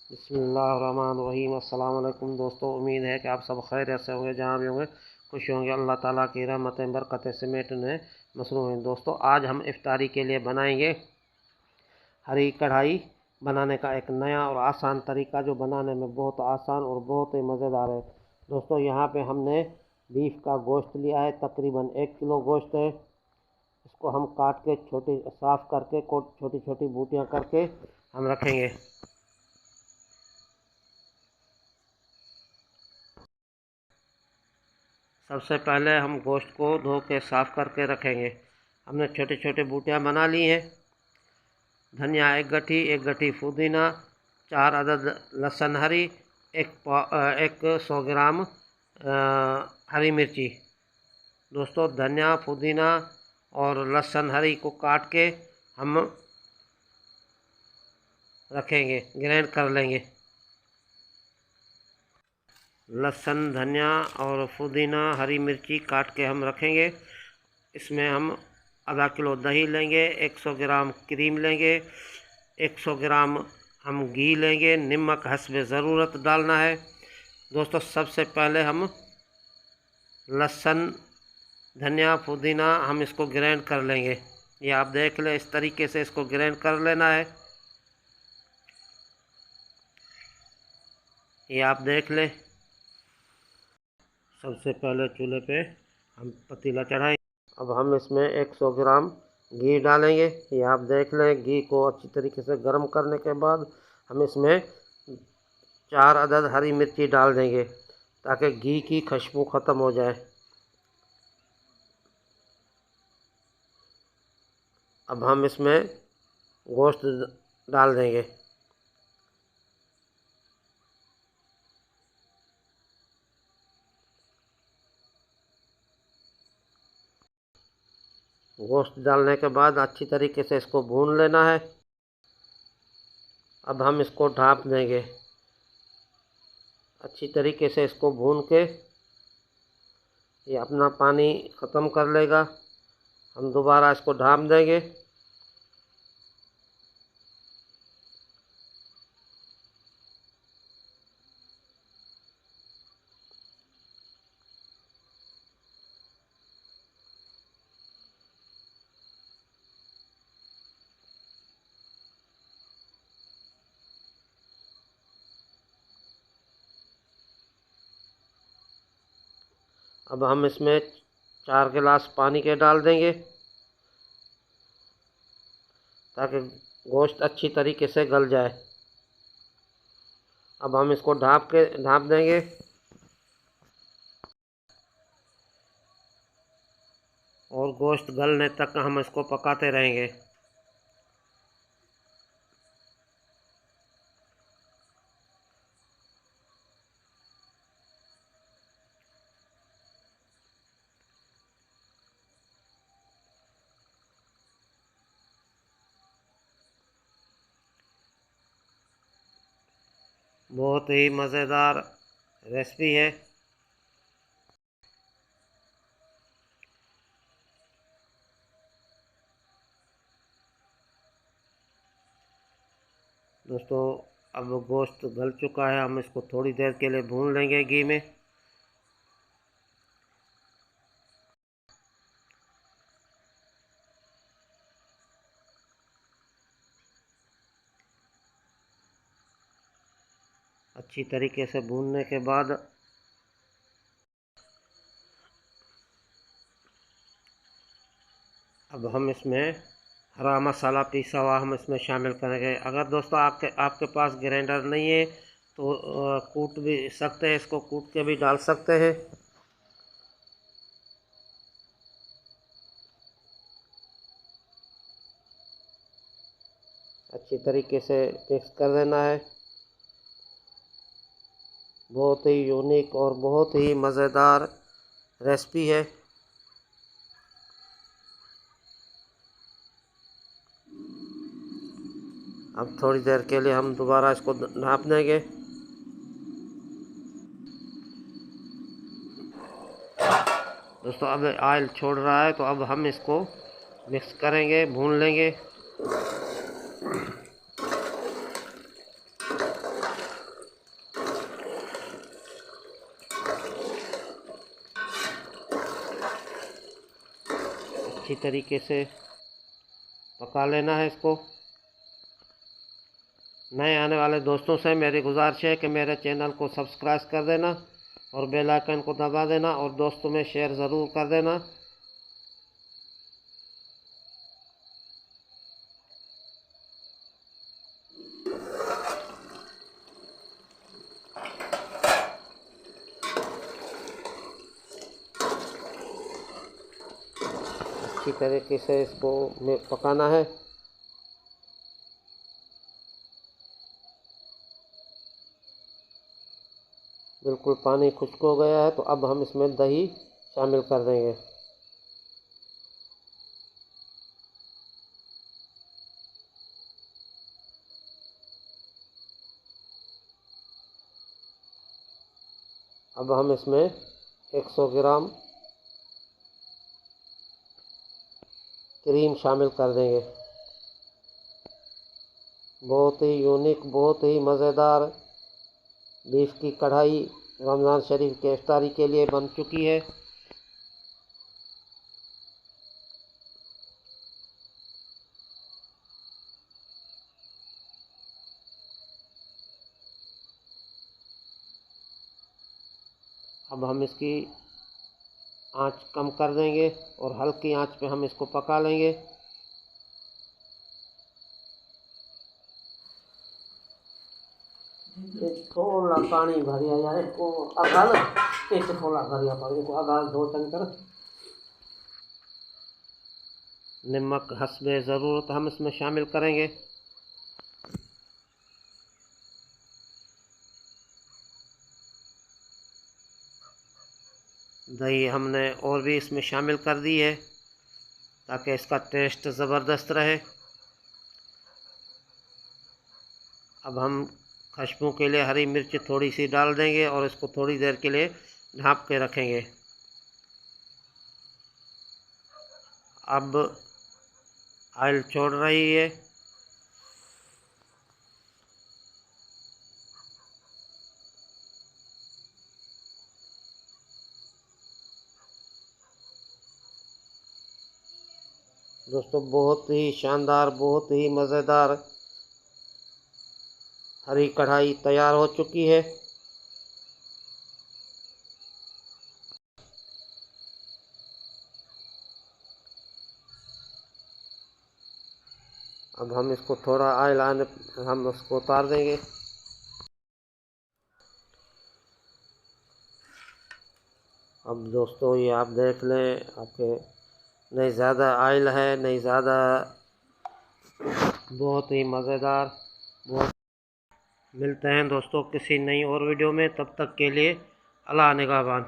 बिस्मिल्लाहिर्रहमानिर्रहीम। अस्सलाम वालेकुम दोस्तों, उम्मीद है कि आप सब खैरियत से होंगे, जहाँ भी होंगे खुश होंगे। अल्लाह ताला की रहमतें बरकतें समेटने मसरूफ़ हैं। दोस्तों, आज हम इफ्तारी के लिए बनाएंगे हरी कढ़ाई। बनाने का एक नया और आसान तरीका, जो बनाने में बहुत आसान और बहुत ही मज़ेदार है। दोस्तों, यहाँ पे हमने बीफ का गोश्त लिया है, तकरीबन 1 किलो गोश्त है। इसको हम काट के छोटी साफ़ करके छोटी छोटी बूटियाँ करके हम रखेंगे। सबसे पहले हम गोश्त को धो के साफ़ करके रखेंगे। हमने छोटे छोटे बूटियाँ बना ली हैं। धनिया एक गठी पुदीना, 4 अदद लहसुन हरी, 100 ग्राम हरी मिर्ची। दोस्तों, धनिया पुदीना और लहसुन हरी को काट के हम रखेंगे, ग्राइंड कर लेंगे। लहसुन, धनिया और पुदीना, हरी मिर्ची काट के हम रखेंगे। इसमें हम आधा किलो दही लेंगे, 100 ग्राम क्रीम लेंगे, 100 ग्राम हम घी लेंगे। नमक हस्बे ज़रूरत डालना है। दोस्तों, सबसे पहले हम लहसुन, धनिया, पुदीना हम इसको ग्राइंड कर लेंगे। ये आप देख लें, इस तरीके से इसको ग्राइंड कर लेना है। ये आप देख लें। सबसे पहले चूल्हे पे हम पतीला चढ़ाएं। अब हम इसमें 100 ग्राम घी डालेंगे। ये आप देख लें, घी को अच्छी तरीके से गर्म करने के बाद हम इसमें 4 अदद हरी मिर्ची डाल देंगे, ताकि घी की खुशबू ख़त्म हो जाए। अब हम इसमें गोश्त डाल देंगे। गोश्त डालने के बाद अच्छी तरीके से इसको भून लेना है। अब हम इसको ढाँप देंगे। अच्छी तरीके से इसको भून के ये अपना पानी ख़त्म कर लेगा। हम दोबारा इसको ढाँप देंगे। अब हम इसमें 4 गिलास पानी के डाल देंगे, ताकि गोश्त अच्छी तरीके से गल जाए। अब हम इसको ढाँप देंगे। और गोश्त गलने तक हम इसको पकाते रहेंगे। बहुत ही मज़ेदार रेसिपी है। दोस्तों, अब गोश्त गल चुका है। हम इसको थोड़ी देर के लिए भून लेंगे घी में। अच्छी तरीके से भूनने के बाद अब हम इसमें हरा मसाला पीसा हुआ हम इसमें शामिल करेंगे। अगर दोस्तों आपके पास ग्राइंडर नहीं है तो कूट भी सकते हैं, इसको कूट के भी डाल सकते हैं। अच्छी तरीके से मिक्स कर देना है। बहुत ही यूनिक और बहुत ही मज़ेदार रेसिपी है। अब थोड़ी देर के लिए हम दोबारा इसको ढाँप देंगे। दोस्तों, अब ऑयल छोड़ रहा है, तो अब हम इसको मिक्स करेंगे, भून लेंगे। अच्छी तरीके से पका लेना है इसको। नए आने वाले दोस्तों से मेरी गुजारिश है कि मेरे चैनल को सब्सक्राइब कर देना और बेल आइकन को दबा देना और दोस्तों में शेयर ज़रूर कर देना। अच्छी तरीके से इसको पकाना है। बिल्कुल पानी खुश्क हो गया है, तो अब हम इसमें दही शामिल कर देंगे। अब हम इसमें 100 ग्राम क्रीम शामिल कर देंगे। बहुत ही यूनिक, बहुत ही मज़ेदार बीफ की कढ़ाई रमज़ान शरीफ के इफ्तारी के लिए बन चुकी है। अब हम इसकी आंच कम कर देंगे और हल्की आंच पे हम इसको पका लेंगे। थोड़ा पानी भरिया जाए को अगाल एक थोड़ा भरिया पानी को अगाल 2 चमच नमक हस्बे ज़रूरत हम इसमें शामिल करेंगे। दही हमने और भी इसमें शामिल कर दी है ताकि इसका टेस्ट ज़बरदस्त रहे। अब हम खुशबू के लिए हरी मिर्च थोड़ी सी डाल देंगे और इसको थोड़ी देर के लिए ढाँप के रखेंगे। अब ऑयल छोड़ रही है। दोस्तों बहुत ही शानदार, बहुत ही मज़ेदार हरी कढ़ाई तैयार हो चुकी है। अब हम इसको थोड़ा ऑयल आने हम उसको उतार देंगे। अब दोस्तों ये आप देख लें, आपके नहीं ज़्यादा ऑयल है नहीं ज़्यादा, बहुत ही मज़ेदार। बहुत मिलते हैं दोस्तों किसी नई और वीडियो में, तब तक के लिए अल्लाह निगहबान।